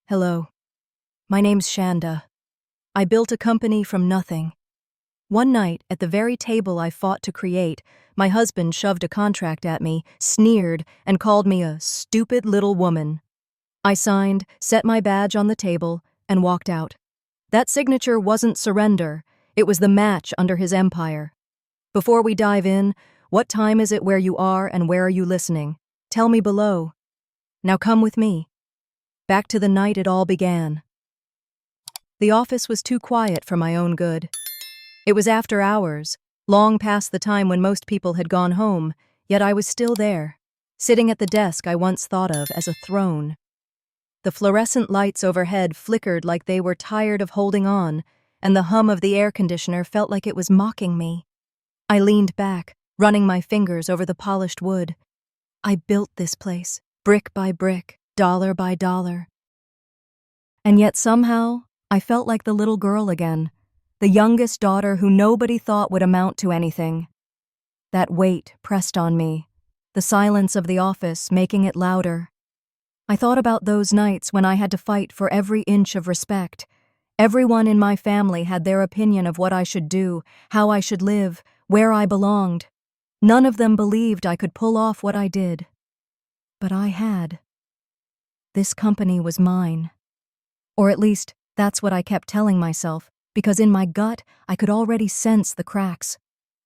Hello, my name's Shanda. I built a company from nothing. One night, at the very table I fought to create, my husband shoved a contract at me, sneered, and called me a stupid little woman. I signed, set my badge on the table, and walked out. That signature wasn't surrender, it was the match under his empire. Before we dive in, what time is it where you are and where are you listening? Tell me below. Now come with me. Back to the night it all began. The office was too quiet for my own good. It was after hours, long past the time when most people had gone home, yet I was still there, sitting at the desk I once thought of as a throne. The fluorescent lights overhead flickered like they were tired of holding on, and the hum of the air conditioner felt like it was mocking me. I leaned back, running my fingers over the polished wood. I built this place, brick by brick, dollar by dollar. And yet somehow, I felt like the little girl again, the youngest daughter who nobody thought would amount to anything. That weight pressed on me, the silence of the office making it louder. I thought about those nights when I had to fight for every inch of respect. Everyone in my family had their opinion of what I should do, how I should live, where I belonged. None of them believed I could pull off what I did. But I had. This company was mine. Or at least, that's what I kept telling myself, because in my gut, I could already sense the cracks.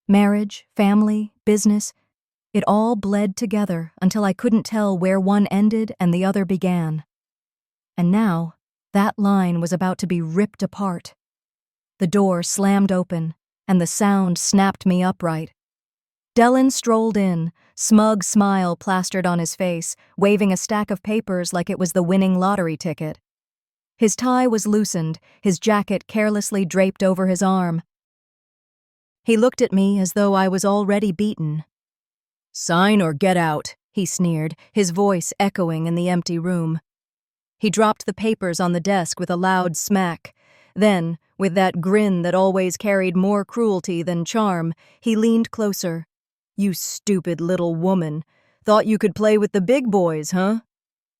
Marriage, family, business, it all bled together until I couldn't tell where one ended and the other began. And now, that line was about to be ripped apart. The door slammed open, and the sound snapped me upright. Dylan strolled in, smug smile plastered on his face, waving a stack of papers like it was the winning lottery ticket. His tie was loosened, his jacket carelessly draped over his arm. He looked at me as though I was already beaten. "Sign or get out," he sneered, his voice echoing in the empty room. He dropped the papers on the desk with a loud smack. Then, with that grin that always carried more cruelty than charm, he leaned closer. "You stupid little woman. Thought you could play with the big boys, huh?"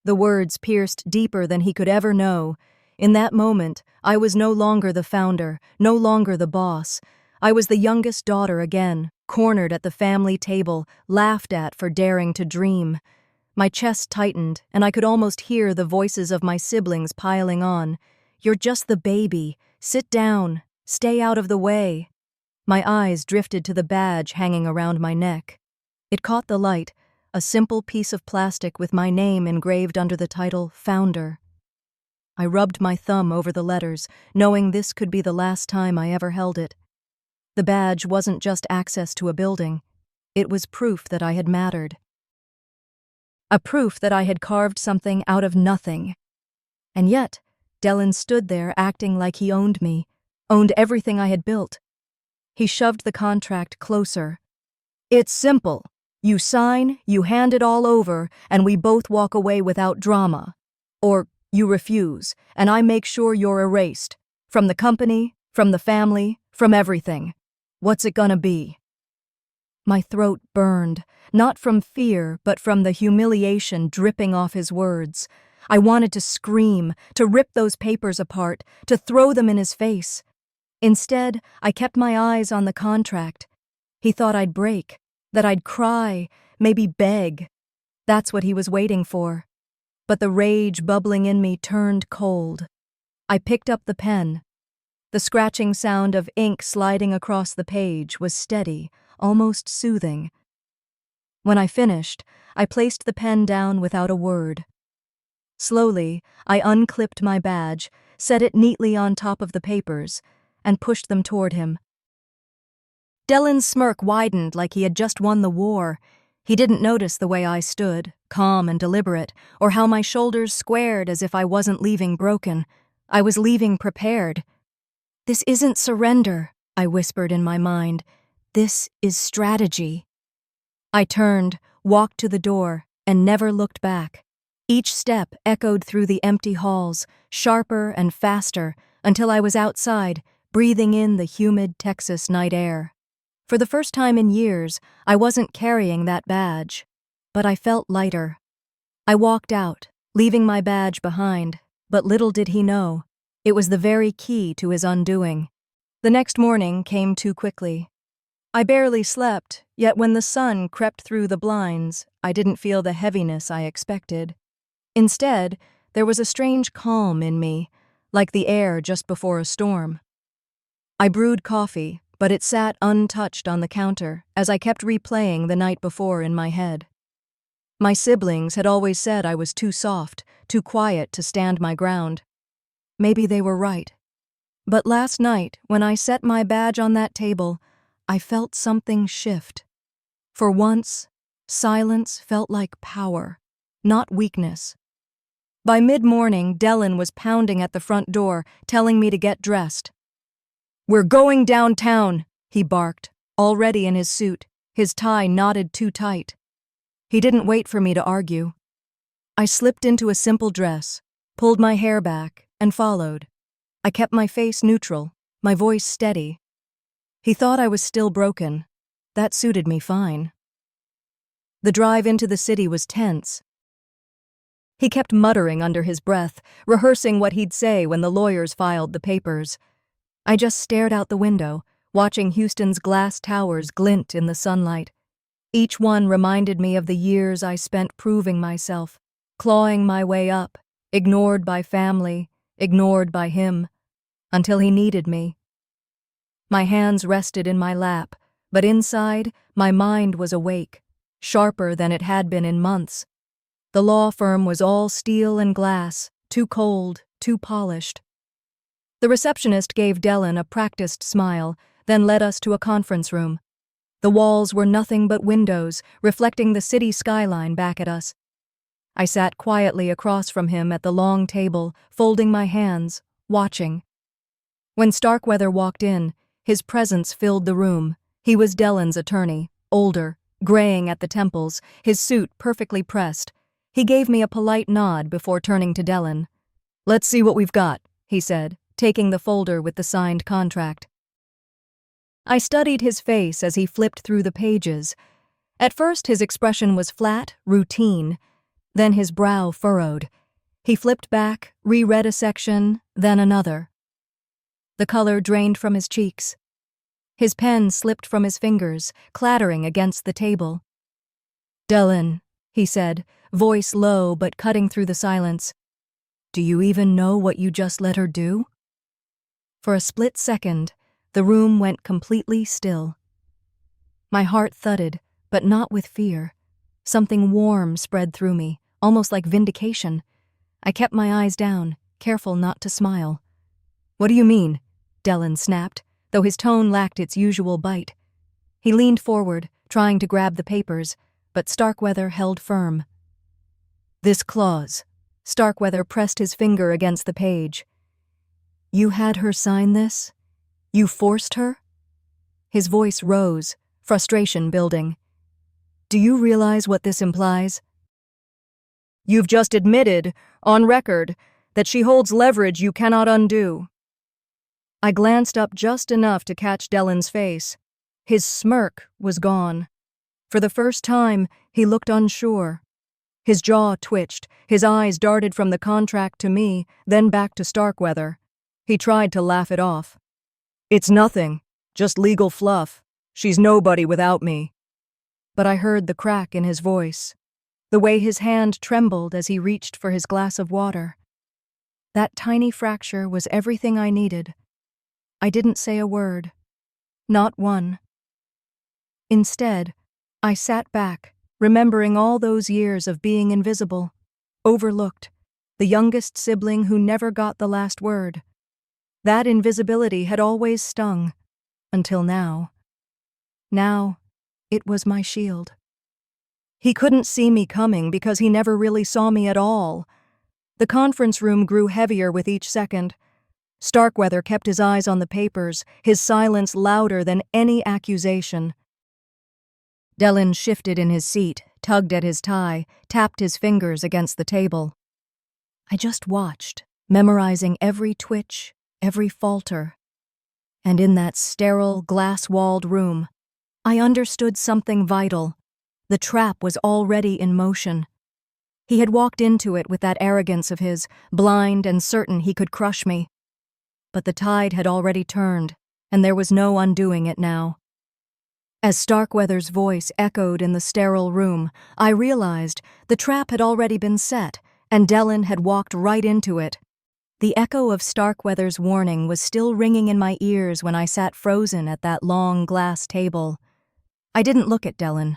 The words pierced deeper than he could ever know. In that moment, I was no longer the founder, no longer the boss. I was the youngest daughter again, cornered at the family table, laughed at for daring to dream. My chest tightened, and I could almost hear the voices of my siblings piling on. "You're just the baby. Sit down. Stay out of the way." My eyes drifted to the badge hanging around my neck. It caught the light, a simple piece of plastic with my name engraved under the title Founder. I rubbed my thumb over the letters, knowing this could be the last time I ever held it. The badge wasn't just access to a building. It was proof that I had mattered. A proof that I had carved something out of nothing. And yet, Dylan stood there acting like he owned me, owned everything I had built. He shoved the contract closer. "It's simple. You sign, you hand it all over, and we both walk away without drama. Or you refuse, and I make sure you're erased. From the company, from the family, from everything. What's it gonna be?" My throat burned, not from fear, but from the humiliation dripping off his words. I wanted to scream, to rip those papers apart, to throw them in his face. Instead, I kept my eyes on the contract. He thought I'd break, that I'd cry, maybe beg. That's what he was waiting for. But the rage bubbling in me turned cold. I picked up the pen. The scratching sound of ink sliding across the page was steady, almost soothing. When I finished, I placed the pen down without a word. Slowly, I unclipped my badge, set it neatly on top of the papers, and pushed them toward him. Dylan's smirk widened like he had just won the war. He didn't notice the way I stood, calm and deliberate, or how my shoulders squared as if I wasn't leaving broken. I was leaving prepared. "This isn't surrender," I whispered in my mind. "This is strategy." I turned, walked to the door, and never looked back. Each step echoed through the empty halls, sharper and faster, until I was outside, breathing in the humid Texas night air. For the first time in years, I wasn't carrying that badge, but I felt lighter. I walked out, leaving my badge behind, But little did he know, it was the very key to his undoing. The next morning came too quickly. I barely slept, yet when the sun crept through the blinds, I didn't feel the heaviness I expected. Instead, there was a strange calm in me, like the air just before a storm. I brewed coffee, but it sat untouched on the counter as I kept replaying the night before in my head. My siblings had always said I was too soft, too quiet to stand my ground. Maybe they were right. But last night, when I set my badge on that table, I felt something shift. For once, silence felt like power, not weakness. By mid-morning, Dylan was pounding at the front door, telling me to get dressed. "We're going downtown," he barked, already in his suit, his tie knotted too tight. He didn't wait for me to argue. I slipped into a simple dress, pulled my hair back, and followed. I kept my face neutral, my voice steady. He thought I was still broken. That suited me fine. The drive into the city was tense. He kept muttering under his breath, rehearsing what he'd say when the lawyers filed the papers. I just stared out the window, watching Houston's glass towers glint in the sunlight. Each one reminded me of the years I spent proving myself, clawing my way up, ignored by family, ignored by him, until he needed me. My hands rested in my lap, but inside, my mind was awake, sharper than it had been in months. The law firm was all steel and glass, too cold, too polished. The receptionist gave Dylan a practiced smile, then led us to a conference room. The walls were nothing but windows, reflecting the city skyline back at us. I sat quietly across from him at the long table, folding my hands, watching. When Starkweather walked in, his presence filled the room. He was Dylan's attorney, older, graying at the temples, his suit perfectly pressed. He gave me a polite nod before turning to Dylan. "Let's see what we've got," he said, taking the folder with the signed contract. I studied his face as he flipped through the pages. At first his expression was flat, routine. Then his brow furrowed. He flipped back, reread a section, then another. The color drained from his cheeks. His pen slipped from his fingers, clattering against the table. "Dylan," he said, voice low but cutting through the silence. "Do you even know what you just let her do?" For a split second, the room went completely still. My heart thudded, but not with fear. Something warm spread through me, almost like vindication. I kept my eyes down, careful not to smile. "What do you mean?" Dylan snapped, though his tone lacked its usual bite. He leaned forward, trying to grab the papers, but Starkweather held firm. "This clause." Starkweather pressed his finger against the page. "You had her sign this? You forced her?" His voice rose, frustration building. "Do you realize what this implies?" "You've just admitted, on record, that she holds leverage you cannot undo." I glanced up just enough to catch Dylan's face. His smirk was gone. For the first time, he looked unsure. His jaw twitched, his eyes darted from the contract to me, then back to Starkweather. He tried to laugh it off. "It's nothing, just legal fluff. She's nobody without me." But I heard the crack in his voice, the way his hand trembled as he reached for his glass of water. That tiny fracture was everything I needed. I didn't say a word. Not one. Instead, I sat back, remembering all those years of being invisible, overlooked, the youngest sibling who never got the last word. That invisibility had always stung, until now. Now, it was my shield. He couldn't see me coming because he never really saw me at all. The conference room grew heavier with each second. Starkweather kept his eyes on the papers, his silence louder than any accusation. Dylan shifted in his seat, tugged at his tie, tapped his fingers against the table. I just watched, memorizing every twitch, every falter. And in that sterile, glass-walled room, I understood something vital. The trap was already in motion. He had walked into it with that arrogance of his, blind and certain he could crush me. But the tide had already turned, and there was no undoing it now. As Starkweather's voice echoed in the sterile room, I realized the trap had already been set, and Dellen had walked right into it. The echo of Starkweather's warning was still ringing in my ears when I sat frozen at that long glass table. I didn't look at Dellen.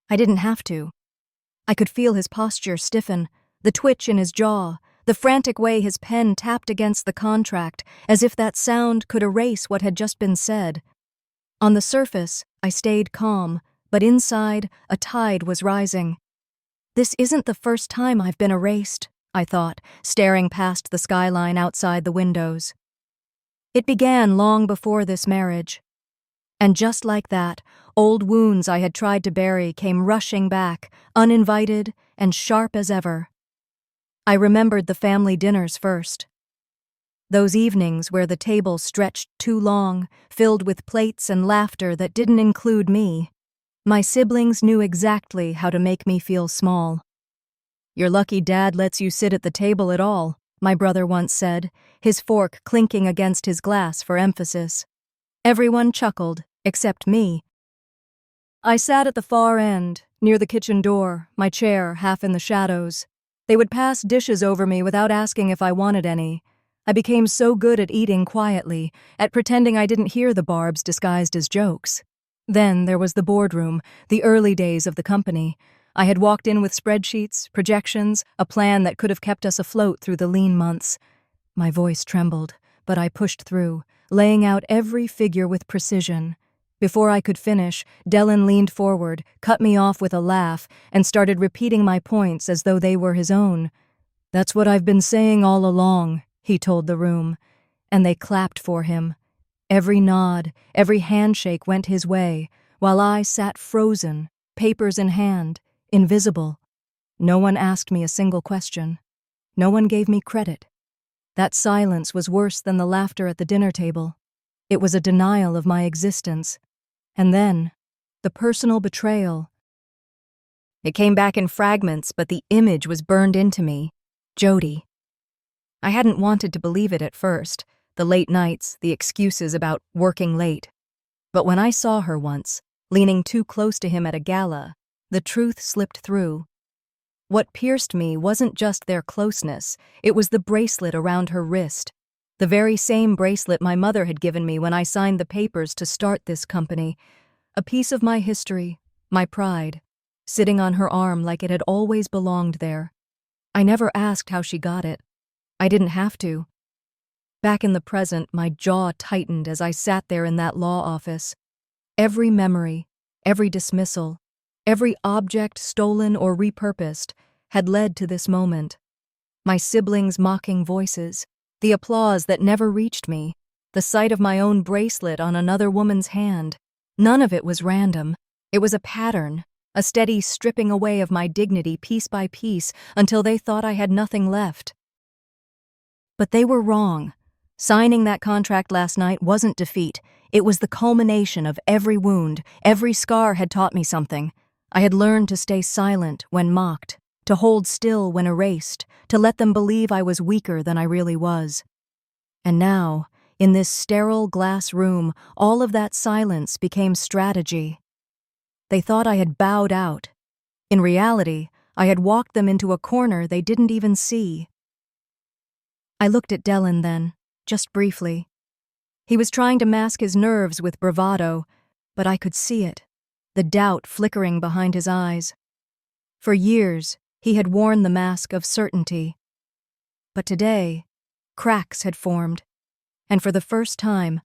I didn't have to. I could feel his posture stiffen, the twitch in his jaw, the frantic way his pen tapped against the contract, as if that sound could erase what had just been said. On the surface, I stayed calm, but inside, a tide was rising. This isn't the first time I've been erased, I thought, staring past the skyline outside the windows. It began long before this marriage. And just like that, old wounds I had tried to bury came rushing back, uninvited and sharp as ever. I remembered the family dinners first. Those evenings where the table stretched too long, filled with plates and laughter that didn't include me. My siblings knew exactly how to make me feel small. "You're lucky Dad lets you sit at the table at all," my brother once said, his fork clinking against his glass for emphasis. Everyone chuckled, except me. I sat at the far end, near the kitchen door, my chair half in the shadows. They would pass dishes over me without asking if I wanted any. I became so good at eating quietly, at pretending I didn't hear the barbs disguised as jokes. Then there was the boardroom, the early days of the company. I had walked in with spreadsheets, projections, a plan that could have kept us afloat through the lean months. My voice trembled, but I pushed through, laying out every figure with precision. Before I could finish, Dellen leaned forward, cut me off with a laugh, and started repeating my points as though they were his own. "That's what I've been saying all along," he told the room, and they clapped for him. Every nod, every handshake went his way, while I sat frozen, papers in hand, invisible. No one asked me a single question. No one gave me credit. That silence was worse than the laughter at the dinner table. It was a denial of my existence. And then, the personal betrayal. It came back in fragments, but the image was burned into me. Jody. I hadn't wanted to believe it at first, the late nights, the excuses about working late. But when I saw her once, leaning too close to him at a gala, the truth slipped through. What pierced me wasn't just their closeness, it was the bracelet around her wrist. The very same bracelet my mother had given me when I signed the papers to start this company. A piece of my history, my pride, sitting on her arm like it had always belonged there. I never asked how she got it. I didn't have to. Back in the present, my jaw tightened as I sat there in that law office. Every memory, every dismissal, every object stolen or repurposed had led to this moment. My siblings' mocking voices, the applause that never reached me, the sight of my own bracelet on another woman's hand. None of it was random. It was a pattern, a steady stripping away of my dignity piece by piece until they thought I had nothing left. But they were wrong. Signing that contract last night wasn't defeat. It was the culmination of every wound. Every scar had taught me something. I had learned to stay silent when mocked, to hold still when erased, to let them believe I was weaker than I really was. And now, in this sterile glass room, all of that silence became strategy. They thought I had bowed out. In reality, I had walked them into a corner they didn't even see. I looked at Dellen then, just briefly. He was trying to mask his nerves with bravado, but I could see it, the doubt flickering behind his eyes. For years, he had worn the mask of certainty. But today, cracks had formed, and for the first time,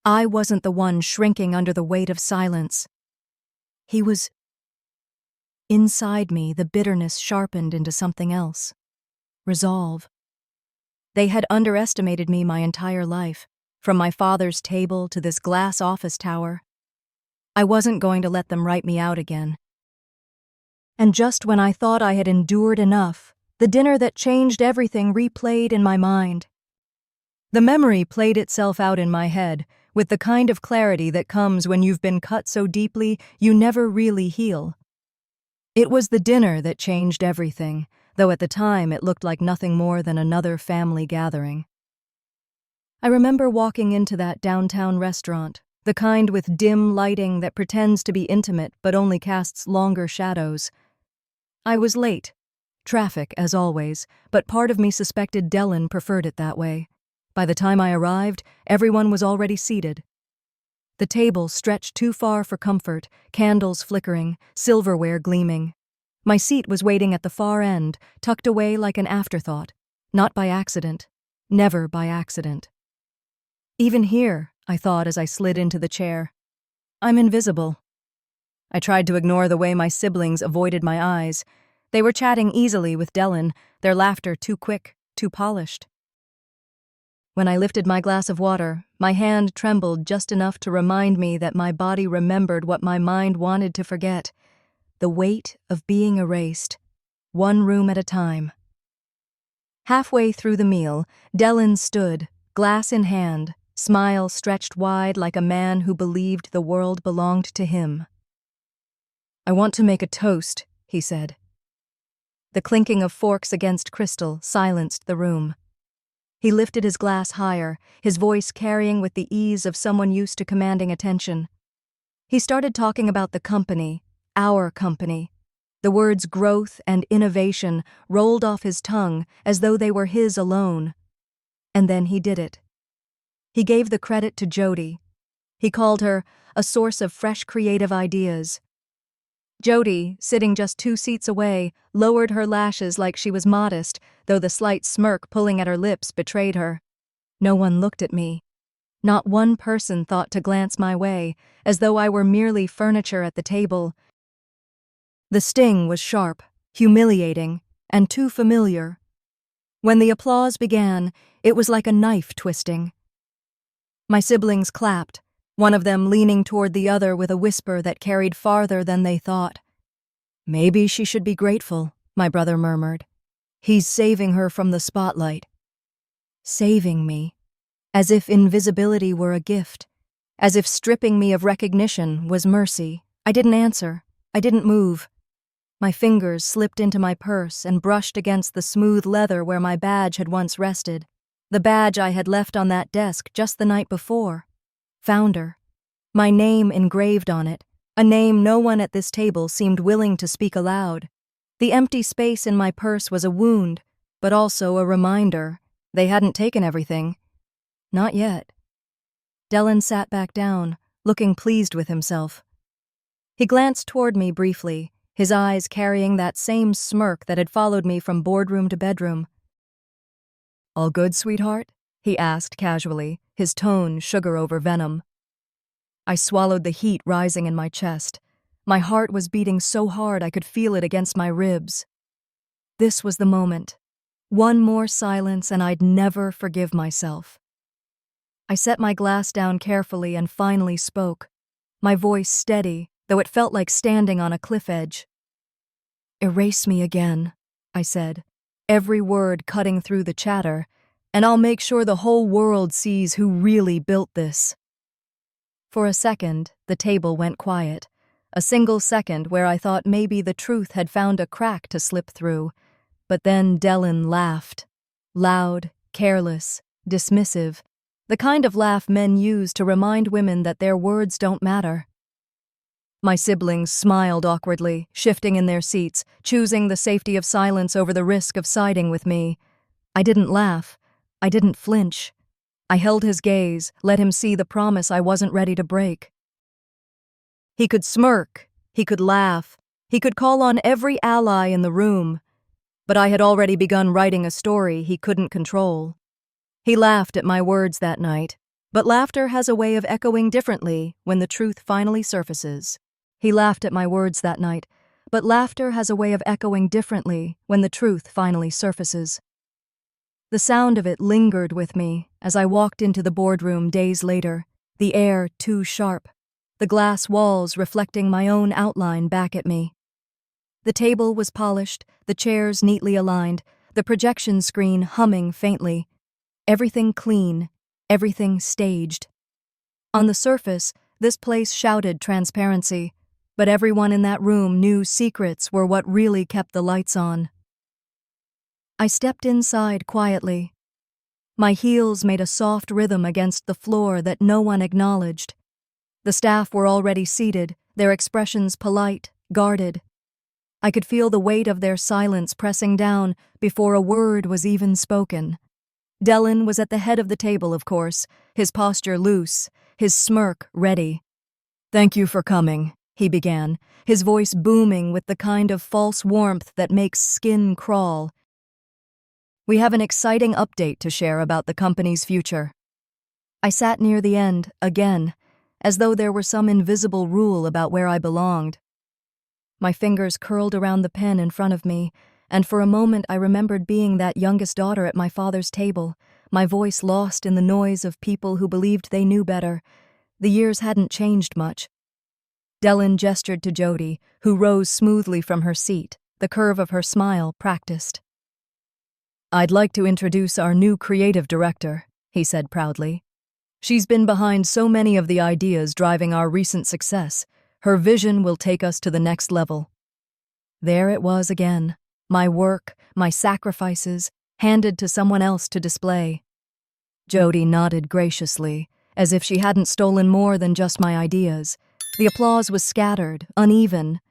I wasn't the one shrinking under the weight of silence. He was. Inside me, the bitterness sharpened into something else. Resolve. They had underestimated me my entire life, from my father's table to this glass office tower. I wasn't going to let them write me out again. And just when I thought I had endured enough, the dinner that changed everything replayed in my mind. The memory played itself out in my head, with the kind of clarity that comes when you've been cut so deeply you never really heal. It was the dinner that changed everything, though at the time it looked like nothing more than another family gathering. I remember walking into that downtown restaurant, the kind with dim lighting that pretends to be intimate but only casts longer shadows. I was late. Traffic, as always, but part of me suspected Dylan preferred it that way. By the time I arrived, everyone was already seated. The table stretched too far for comfort, candles flickering, silverware gleaming. My seat was waiting at the far end, tucked away like an afterthought. Not by accident. Never by accident. Even here, I thought as I slid into the chair, I'm invisible. I tried to ignore the way my siblings avoided my eyes. They were chatting easily with Dylan, their laughter too quick, too polished. When I lifted my glass of water, my hand trembled just enough to remind me that my body remembered what my mind wanted to forget. The weight of being erased, one room at a time. Halfway through the meal, Dylan stood, glass in hand, smile stretched wide like a man who believed the world belonged to him. I want to make a toast, he said. The clinking of forks against crystal silenced the room. He lifted his glass higher, his voice carrying with the ease of someone used to commanding attention. He started talking about the company, our company. The words growth and innovation rolled off his tongue as though they were his alone. And then he did it. He gave the credit to Jody. He called her a source of fresh creative ideas. Jody, sitting just 2 seats away, lowered her lashes like she was modest, though the slight smirk pulling at her lips betrayed her. No one looked at me. Not one person thought to glance my way, as though I were merely furniture at the table. The sting was sharp, humiliating, and too familiar. When the applause began, it was like a knife twisting. My siblings clapped, one of them leaning toward the other with a whisper that carried farther than they thought. Maybe she should be grateful, my brother murmured. He's saving her from the spotlight. Saving me. As if invisibility were a gift. As if stripping me of recognition was mercy. I didn't answer. I didn't move. My fingers slipped into my purse and brushed against the smooth leather where my badge had once rested. The badge I had left on that desk just the night before. Founder. My name engraved on it, a name no one at this table seemed willing to speak aloud. The empty space in my purse was a wound, but also a reminder. They hadn't taken everything. Not yet. Dylan sat back down, looking pleased with himself. He glanced toward me briefly, his eyes carrying that same smirk that had followed me from boardroom to bedroom. All good, sweetheart? He asked casually, his tone sugar over venom. I swallowed the heat rising in my chest. My heart was beating so hard I could feel it against my ribs. This was the moment. One more silence and I'd never forgive myself. I set my glass down carefully and finally spoke, my voice steady, though it felt like standing on a cliff edge. Erase me again, I said, every word cutting through the chatter, and I'll make sure the whole world sees who really built this. For a second, the table went quiet, a single second where I thought maybe the truth had found a crack to slip through, but then Dylan laughed. Loud, careless, dismissive, the kind of laugh men use to remind women that their words don't matter. My siblings smiled awkwardly, shifting in their seats, choosing the safety of silence over the risk of siding with me. I didn't laugh. I didn't flinch. I held his gaze, let him see the promise I wasn't ready to break. He could smirk, he could laugh, he could call on every ally in the room, but I had already begun writing a story he couldn't control. He laughed at my words that night, but laughter has a way of echoing differently when the truth finally surfaces. He laughed at my words that night, but laughter has a way of echoing differently when the truth finally surfaces. The sound of it lingered with me as I walked into the boardroom days later, the air too sharp, the glass walls reflecting my own outline back at me. The table was polished, the chairs neatly aligned, the projection screen humming faintly. Everything clean, everything staged. On the surface, this place shouted transparency, but everyone in that room knew secrets were what really kept the lights on. I stepped inside quietly. My heels made a soft rhythm against the floor that no one acknowledged. The staff were already seated, their expressions polite, guarded. I could feel the weight of their silence pressing down before a word was even spoken. Dylan was at the head of the table, of course, his posture loose, his smirk ready. "Thank you for coming," he began, his voice booming with the kind of false warmth that makes skin crawl. "We have an exciting update to share about the company's future." I sat near the end, again, as though there were some invisible rule about where I belonged. My fingers curled around the pen in front of me, and for a moment I remembered being that youngest daughter at my father's table, my voice lost in the noise of people who believed they knew better. The years hadn't changed much. Dylan gestured to Jody, who rose smoothly from her seat, the curve of her smile practiced. "I'd like to introduce our new creative director," he said proudly. "She's been behind so many of the ideas driving our recent success. Her vision will take us to the next level." There it was again, my work, my sacrifices, handed to someone else to display. Jody nodded graciously, as if she hadn't stolen more than just my ideas. The applause was scattered, uneven.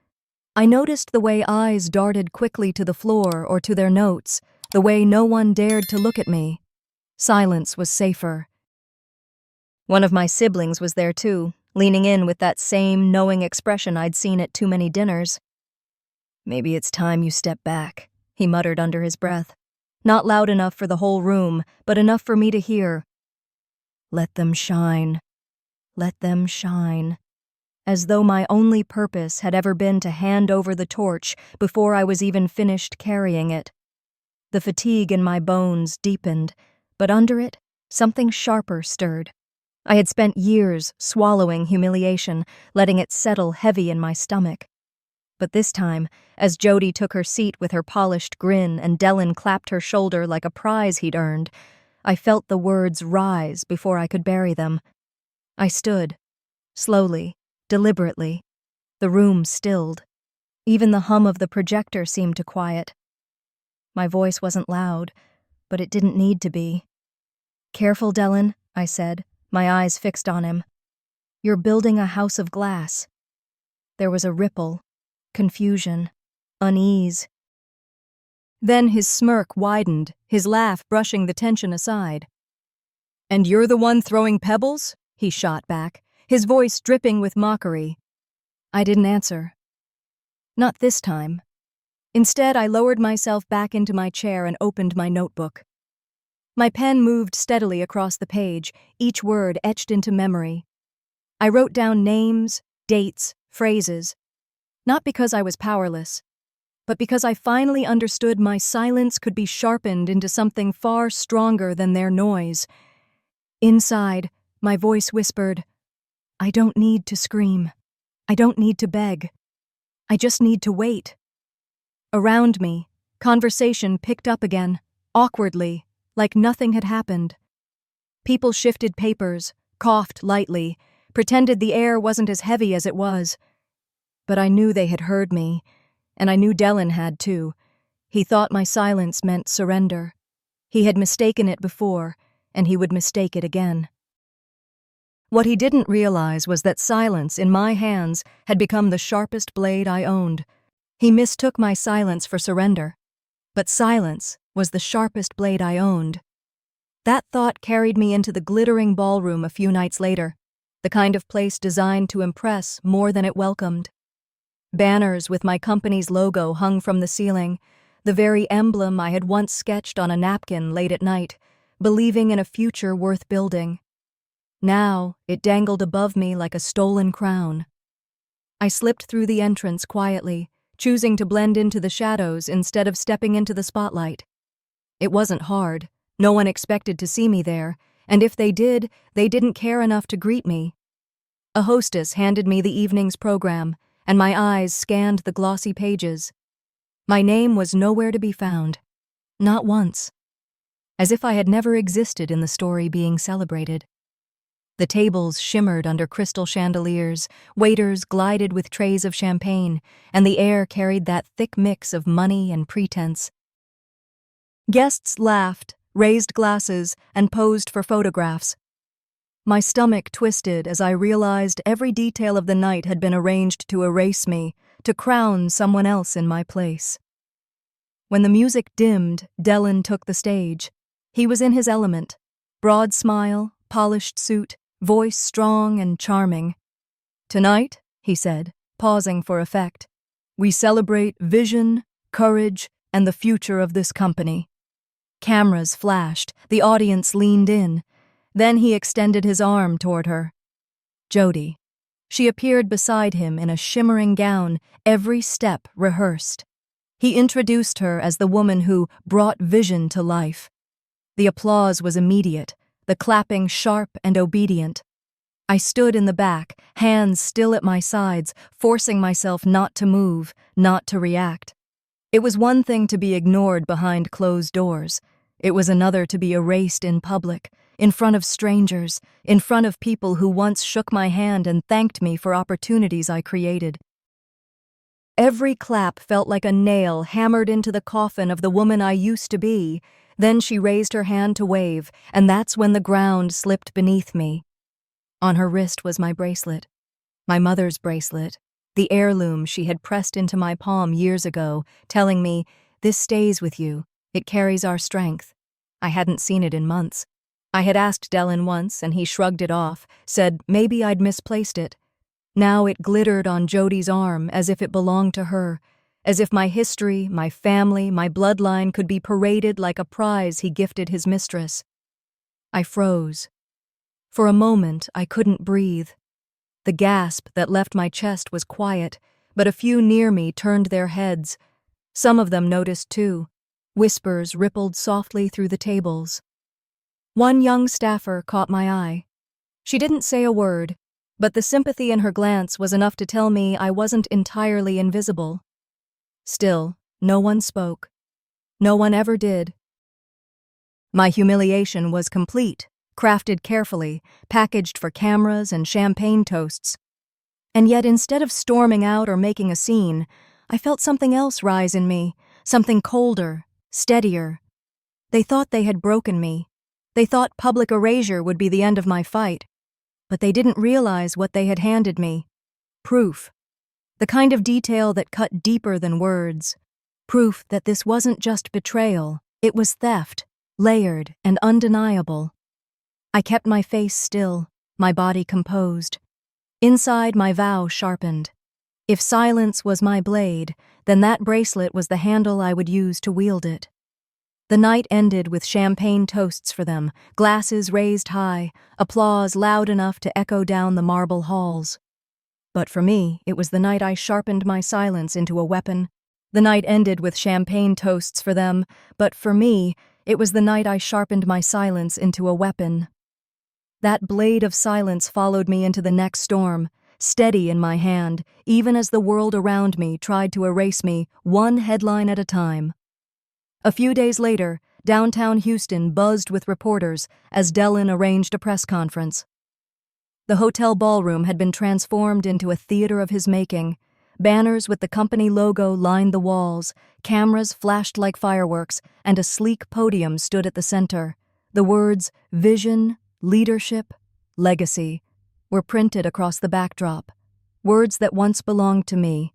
I noticed the way eyes darted quickly to the floor or to their notes, the way no one dared to look at me. Silence was safer. One of my siblings was there too, leaning in with that same knowing expression I'd seen at too many dinners. "Maybe it's time you step back," he muttered under his breath. Not loud enough for the whole room, but enough for me to hear. "Let them shine. Let them shine." As though my only purpose had ever been to hand over the torch before I was even finished carrying it. The fatigue in my bones deepened, but under it, something sharper stirred. I had spent years swallowing humiliation, letting it settle heavy in my stomach. But this time, as Jody took her seat with her polished grin and Dylan clapped her shoulder like a prize he'd earned, I felt the words rise before I could bury them. I stood, slowly, deliberately. The room stilled. Even the hum of the projector seemed to quiet. My voice wasn't loud, but it didn't need to be. "Careful, Dylan," I said, my eyes fixed on him. "You're building a house of glass." There was a ripple, confusion, unease. Then his smirk widened, his laugh brushing the tension aside. "And you're the one throwing pebbles?" he shot back, his voice dripping with mockery. I didn't answer. Not this time. Instead, I lowered myself back into my chair and opened my notebook. My pen moved steadily across the page, each word etched into memory. I wrote down names, dates, phrases. Not because I was powerless, but because I finally understood my silence could be sharpened into something far stronger than their noise. Inside, my voice whispered, "I don't need to scream. I don't need to beg. I just need to wait." Around me, conversation picked up again, awkwardly, like nothing had happened. People shifted papers, coughed lightly, pretended the air wasn't as heavy as it was. But I knew they had heard me, and I knew Dylan had too. He thought my silence meant surrender. He had mistaken it before, and he would mistake it again. What he didn't realize was that silence in my hands had become the sharpest blade I owned. He mistook my silence for surrender, but silence was the sharpest blade I owned. That thought carried me into the glittering ballroom a few nights later, the kind of place designed to impress more than it welcomed. Banners with my company's logo hung from the ceiling, the very emblem I had once sketched on a napkin late at night, believing in a future worth building. Now it dangled above me like a stolen crown. I slipped through the entrance quietly, choosing to blend into the shadows instead of stepping into the spotlight. It wasn't hard. No one expected to see me there, and if they did, they didn't care enough to greet me. A hostess handed me the evening's program, and my eyes scanned the glossy pages. My name was nowhere to be found. Not once. As if I had never existed in the story being celebrated. The tables shimmered under crystal chandeliers, waiters glided with trays of champagne, and the air carried that thick mix of money and pretense. Guests laughed, raised glasses, and posed for photographs. My stomach twisted as I realized every detail of the night had been arranged to erase me, to crown someone else in my place. When the music dimmed, Dylan took the stage. He was in his element. Broad smile, polished suit, voice strong and charming. "Tonight," he said, pausing for effect, "we celebrate vision, courage, and the future of this company." Cameras flashed, the audience leaned in. Then he extended his arm toward her. Jody. She appeared beside him in a shimmering gown, every step rehearsed. He introduced her as the woman who brought vision to life. The applause was immediate, the clapping sharp and obedient. I stood in the back, hands still at my sides, forcing myself not to move, not to react. It was one thing to be ignored behind closed doors. It was another to be erased in public, in front of strangers, in front of people who once shook my hand and thanked me for opportunities I created. Every clap felt like a nail hammered into the coffin of the woman I used to be. Then she raised her hand to wave, and that's when the ground slipped beneath me. On her wrist was my bracelet, my mother's bracelet, the heirloom she had pressed into my palm years ago, telling me, "This stays with you. It carries our strength." I hadn't seen it in months. I had asked Dylan once, and he shrugged it off, said maybe I'd misplaced it. Now it glittered on Jody's arm as if it belonged to her, as if my history, my family, my bloodline could be paraded like a prize he gifted his mistress. I froze. For a moment, I couldn't breathe. The gasp that left my chest was quiet, but a few near me turned their heads. Some of them noticed too. Whispers rippled softly through the tables. One young staffer caught my eye. She didn't say a word, but the sympathy in her glance was enough to tell me I wasn't entirely invisible. Still, no one spoke. No one ever did. My humiliation was complete, crafted carefully, packaged for cameras and champagne toasts. And yet instead of storming out or making a scene, I felt something else rise in me, something colder, steadier. They thought they had broken me. They thought public erasure would be the end of my fight. But they didn't realize what they had handed me. Proof. The kind of detail that cut deeper than words. Proof that this wasn't just betrayal, it was theft, layered and undeniable. I kept my face still, my body composed. Inside, my vow sharpened. If silence was my blade, then that bracelet was the handle I would use to wield it. The night ended with champagne toasts for them, glasses raised high, applause loud enough to echo down the marble halls. But for me, it was the night I sharpened my silence into a weapon. The night ended with champagne toasts for them, but for me, it was the night I sharpened my silence into a weapon. That blade of silence followed me into the next storm, steady in my hand, even as the world around me tried to erase me, one headline at a time. A few days later, downtown Houston buzzed with reporters as Dylan arranged a press conference. The hotel ballroom had been transformed into a theater of his making. Banners with the company logo lined the walls, cameras flashed like fireworks, and a sleek podium stood at the center. The words vision, leadership, legacy were printed across the backdrop, words that once belonged to me.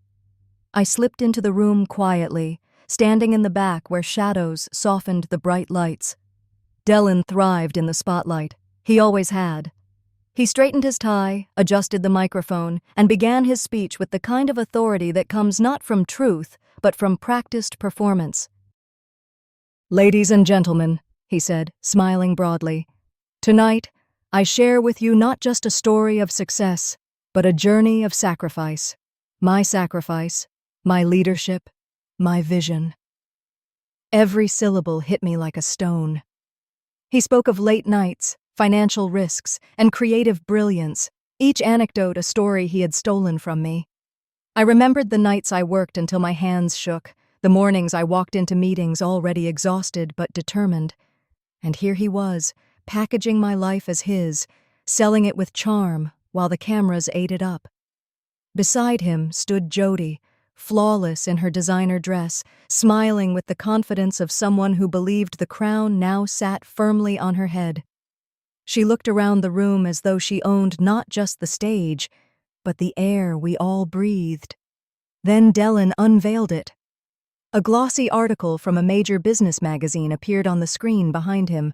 I slipped into the room quietly, standing in the back where shadows softened the bright lights. Dylan thrived in the spotlight. He always had. He straightened his tie, adjusted the microphone, and began his speech with the kind of authority that comes not from truth, but from practiced performance. "Ladies and gentlemen," he said, smiling broadly, "tonight, I share with you not just a story of success, but a journey of sacrifice. My sacrifice, my leadership, my vision." Every syllable hit me like a stone. He spoke of late nights, financial risks, and creative brilliance, each anecdote a story he had stolen from me. I remembered the nights I worked until my hands shook, the mornings I walked into meetings already exhausted but determined. And here he was, packaging my life as his, selling it with charm while the cameras ate it up. Beside him stood Jody, flawless in her designer dress, smiling with the confidence of someone who believed the crown now sat firmly on her head. She looked around the room as though she owned not just the stage, but the air we all breathed. Then Dellen unveiled it. A glossy article from a major business magazine appeared on the screen behind him.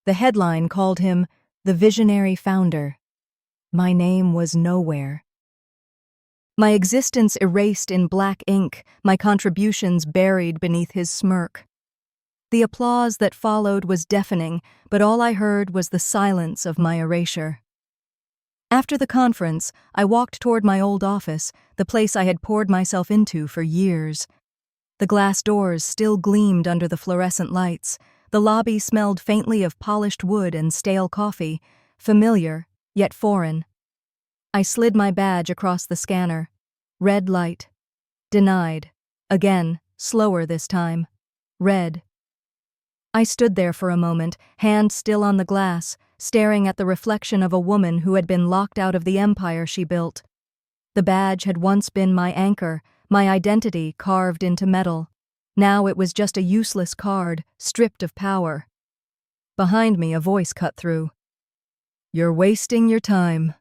The headline called him the visionary founder. My name was nowhere. My existence erased in black ink, my contributions buried beneath his smirk. The applause that followed was deafening, but all I heard was the silence of my erasure. After the conference, I walked toward my old office, the place I had poured myself into for years. The glass doors still gleamed under the fluorescent lights. The lobby smelled faintly of polished wood and stale coffee, familiar, yet foreign. I slid my badge across the scanner. Red light. Denied. Again, slower this time. Red. I stood there for a moment, hand still on the glass, staring at the reflection of a woman who had been locked out of the empire she built. The badge had once been my anchor, my identity carved into metal. Now it was just a useless card, stripped of power. Behind me, a voice cut through. "You're wasting your time."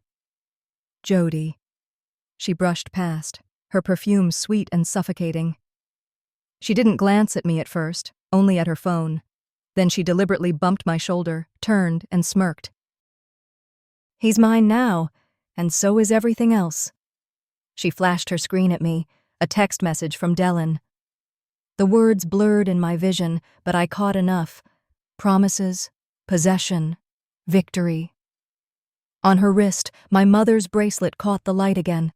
Jody. She brushed past, her perfume sweet and suffocating. She didn't glance at me at first, only at her phone. Then she deliberately bumped my shoulder, turned, and smirked. "He's mine now, and so is everything else." She flashed her screen at me, a text message from Dellen. The words blurred in my vision, but I caught enough. Promises, possession, victory. On her wrist, my mother's bracelet caught the light again.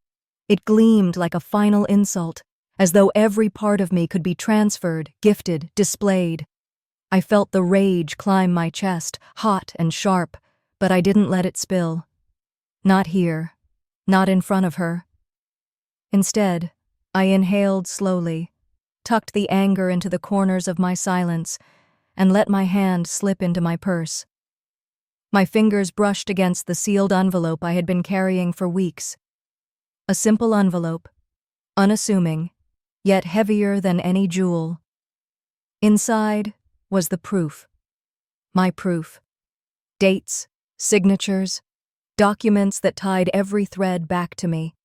It gleamed like a final insult, as though every part of me could be transferred, gifted, displayed. I felt the rage climb my chest, hot and sharp, but I didn't let it spill. Not here, not in front of her. Instead, I inhaled slowly, tucked the anger into the corners of my silence, and let my hand slip into my purse. My fingers brushed against the sealed envelope I had been carrying for weeks. A simple envelope, unassuming, yet heavier than any jewel. Inside was the proof. My proof. Dates, signatures, documents that tied every thread back to me.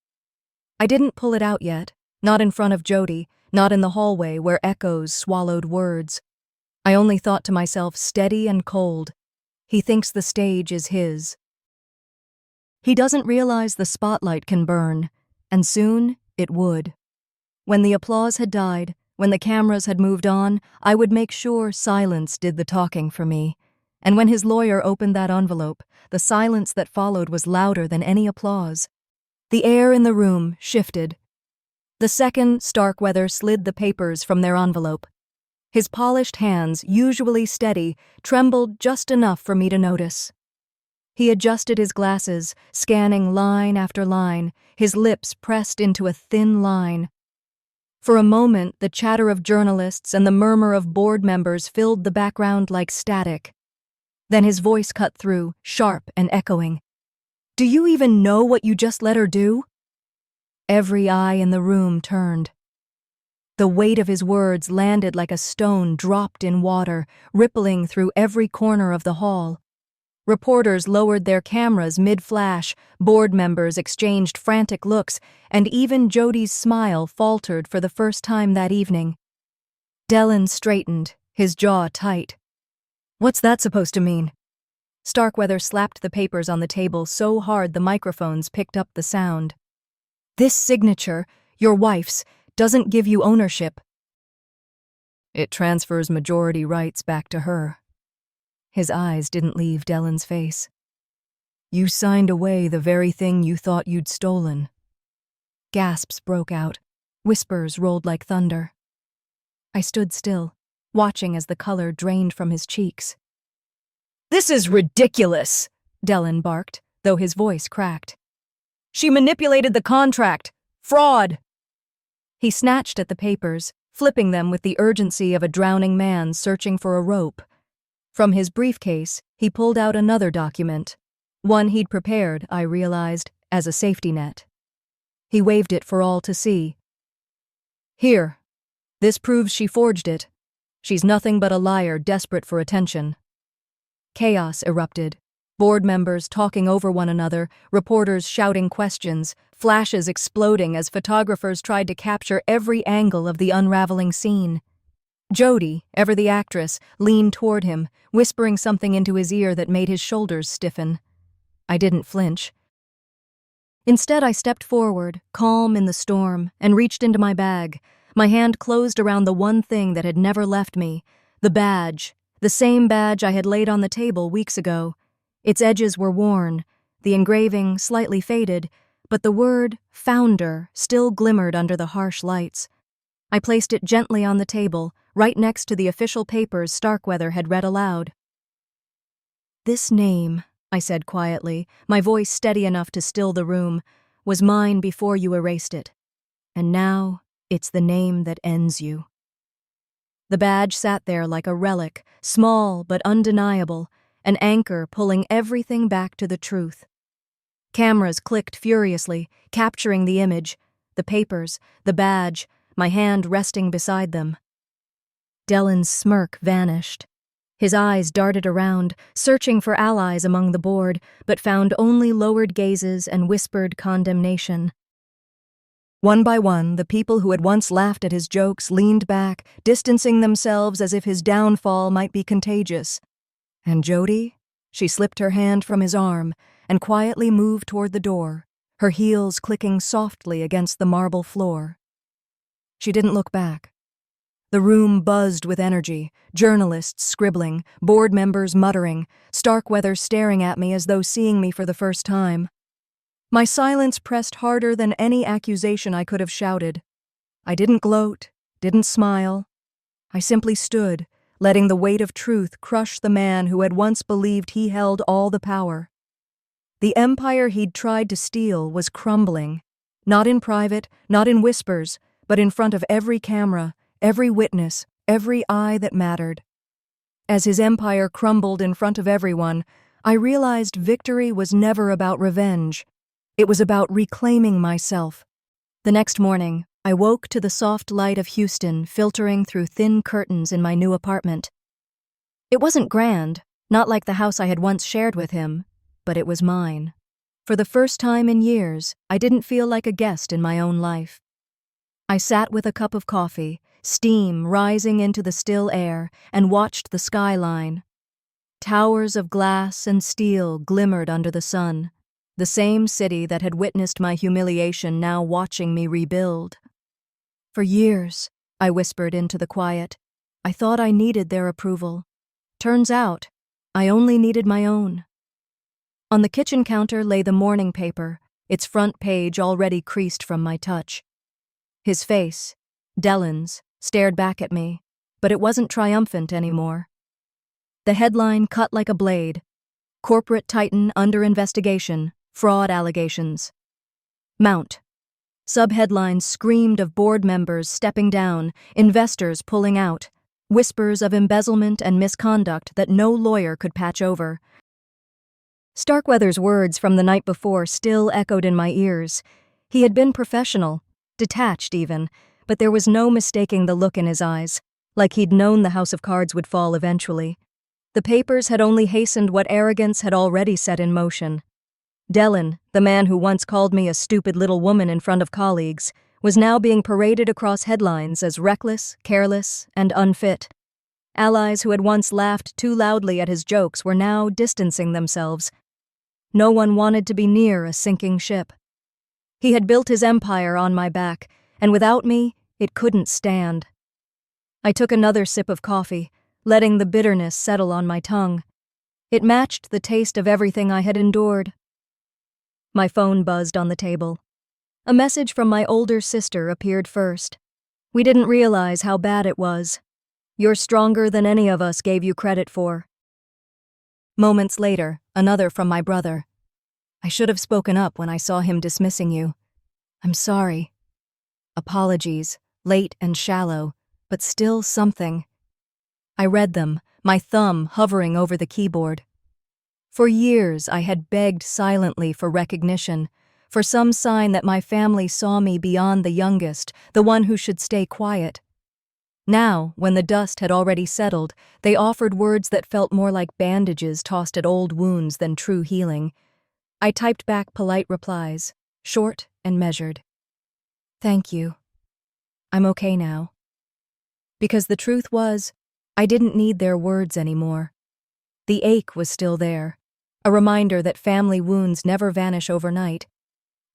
I didn't pull it out yet, not in front of Jody, not in the hallway where echoes swallowed words. I only thought to myself, steady and cold. He thinks the stage is his. He doesn't realize the spotlight can burn, and soon it would. When the applause had died, when the cameras had moved on, I would make sure silence did the talking for me. And when his lawyer opened that envelope, the silence that followed was louder than any applause. The air in the room shifted. The second Starkweather slid the papers from their envelope. His polished hands, usually steady, trembled just enough for me to notice. He adjusted his glasses, scanning line after line, his lips pressed into a thin line. For a moment, the chatter of journalists and the murmur of board members filled the background like static. Then his voice cut through, sharp and echoing. "Do you even know what you just let her do?" Every eye in the room turned. The weight of his words landed like a stone dropped in water, rippling through every corner of the hall. Reporters lowered their cameras mid-flash, board members exchanged frantic looks, and even Jody's smile faltered for the first time that evening. Dellen straightened, his jaw tight. "What's that supposed to mean?" Starkweather slapped the papers on the table so hard the microphones picked up the sound. "This signature, your wife's, doesn't give you ownership. It transfers majority rights back to her." His eyes didn't leave Dellen's face. "You signed away the very thing you thought you'd stolen." Gasps broke out. Whispers rolled like thunder. I stood still, watching as the color drained from his cheeks. "This is ridiculous," Dellen barked, though his voice cracked. "She manipulated the contract. Fraud." He snatched at the papers, flipping them with the urgency of a drowning man searching for a rope. From his briefcase, he pulled out another document, one he'd prepared, I realized, as a safety net. He waved it for all to see. Here. This proves she forged it. She's nothing but a liar desperate for attention. Chaos erupted. Board members talking over one another, reporters shouting questions, flashes exploding as photographers tried to capture every angle of the unraveling scene. Jody, ever the actress, leaned toward him, whispering something into his ear that made his shoulders stiffen. I didn't flinch. Instead, I stepped forward, calm in the storm, and reached into my bag. My hand closed around the one thing that had never left me, the badge, the same badge I had laid on the table weeks ago. Its edges were worn, the engraving slightly faded, but the word "Founder" still glimmered under the harsh lights. I placed it gently on the table, right next to the official papers Starkweather had read aloud. "This name," I said quietly, my voice steady enough to still the room, "was mine before you erased it. And now, it's the name that ends you." The badge sat there like a relic, small but undeniable, an anchor pulling everything back to the truth. Cameras clicked furiously, capturing the image, the papers, the badge, my hand resting beside them. Dellen's smirk vanished. His eyes darted around, searching for allies among the board, but found only lowered gazes and whispered condemnation. One by one, the people who had once laughed at his jokes leaned back, distancing themselves as if his downfall might be contagious. And Jody? She slipped her hand from his arm and quietly moved toward the door, her heels clicking softly against the marble floor. She didn't look back. The room buzzed with energy, journalists scribbling, board members muttering, Starkweather staring at me as though seeing me for the first time. My silence pressed harder than any accusation I could have shouted. I didn't gloat, didn't smile. I simply stood, letting the weight of truth crush the man who had once believed he held all the power. The empire he'd tried to steal was crumbling, not in private, not in whispers, but in front of every camera, every witness, every eye that mattered. As his empire crumbled in front of everyone, I realized victory was never about revenge. It was about reclaiming myself. The next morning, I woke to the soft light of Houston filtering through thin curtains in my new apartment. It wasn't grand, not like the house I had once shared with him, but it was mine. For the first time in years, I didn't feel like a guest in my own life. I sat with a cup of coffee, steam rising into the still air, and watched the skyline. Towers of glass and steel glimmered under the sun, the same city that had witnessed my humiliation now watching me rebuild. "For years," I whispered into the quiet, "I thought I needed their approval. Turns out, I only needed my own." On the kitchen counter lay the morning paper, its front page already creased from my touch. His face, Dellen's, stared back at me, but it wasn't triumphant anymore. The headline cut like a blade. "Corporate Titan under investigation, fraud allegations." Mount. Subheadlines screamed of board members stepping down, investors pulling out, whispers of embezzlement and misconduct that no lawyer could patch over. Starkweather's words from the night before still echoed in my ears. He had been professional, detached even, but there was no mistaking the look in his eyes, like he'd known the house of cards would fall eventually. The papers had only hastened what arrogance had already set in motion. Dellen, the man who once called me a stupid little woman in front of colleagues, was now being paraded across headlines as reckless, careless, and unfit. Allies who had once laughed too loudly at his jokes were now distancing themselves. No one wanted to be near a sinking ship. He had built his empire on my back, and without me, it couldn't stand. I took another sip of coffee, letting the bitterness settle on my tongue. It matched the taste of everything I had endured. My phone buzzed on the table. A message from my older sister appeared first. "We didn't realize how bad it was. You're stronger than any of us gave you credit for." Moments later, another from my brother. "I should have spoken up when I saw him dismissing you. I'm sorry. Apologies, late and shallow, but still something." I read them, my thumb hovering over the keyboard. For years I had begged silently for recognition, for some sign that my family saw me beyond the youngest, the one who should stay quiet. Now, when the dust had already settled, they offered words that felt more like bandages tossed at old wounds than true healing. I typed back polite replies, short and measured. Thank you. I'm okay now. Because the truth was, I didn't need their words anymore. The ache was still there, a reminder that family wounds never vanish overnight,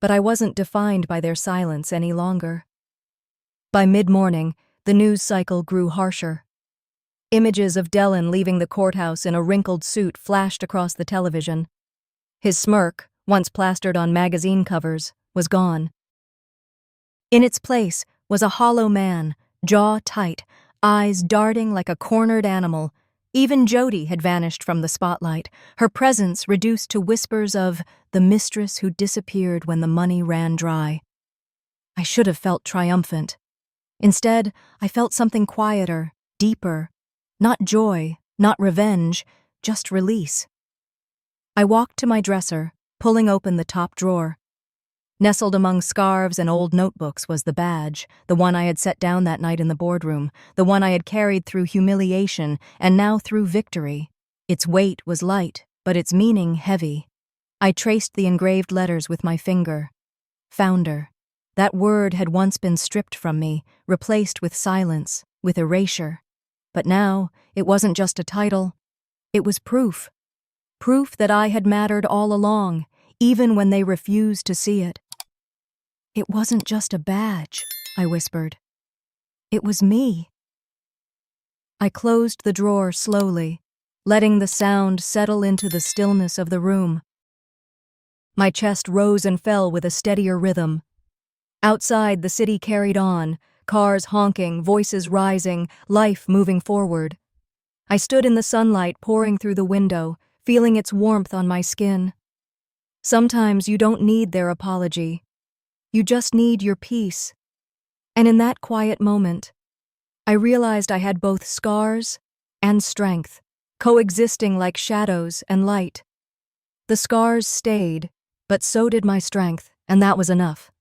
but I wasn't defined by their silence any longer. By mid-morning, the news cycle grew harsher. Images of Dellin leaving the courthouse in a wrinkled suit flashed across the television. His smirk, once plastered on magazine covers, was gone. In its place was a hollow man, jaw tight, eyes darting like a cornered animal. Even Jody had vanished from the spotlight, her presence reduced to whispers of the mistress who disappeared when the money ran dry. I should have felt triumphant. Instead, I felt something quieter, deeper. Not joy, not revenge, just release. I walked to my dresser, pulling open the top drawer. Nestled among scarves and old notebooks was the badge, the one I had set down that night in the boardroom, the one I had carried through humiliation and now through victory. Its weight was light, but its meaning heavy. I traced the engraved letters with my finger. Founder. That word had once been stripped from me, replaced with silence, with erasure. But now, it wasn't just a title. It was proof. Proof that I had mattered all along, even when they refused to see it. It wasn't just a badge, I whispered. It was me. I closed the drawer slowly, letting the sound settle into the stillness of the room. My chest rose and fell with a steadier rhythm. Outside, the city carried on, cars honking, voices rising, life moving forward. I stood in the sunlight pouring through the window, feeling its warmth on my skin. Sometimes you don't need their apology. You just need your peace. And in that quiet moment, I realized I had both scars and strength, coexisting like shadows and light. The scars stayed, but so did my strength, and that was enough.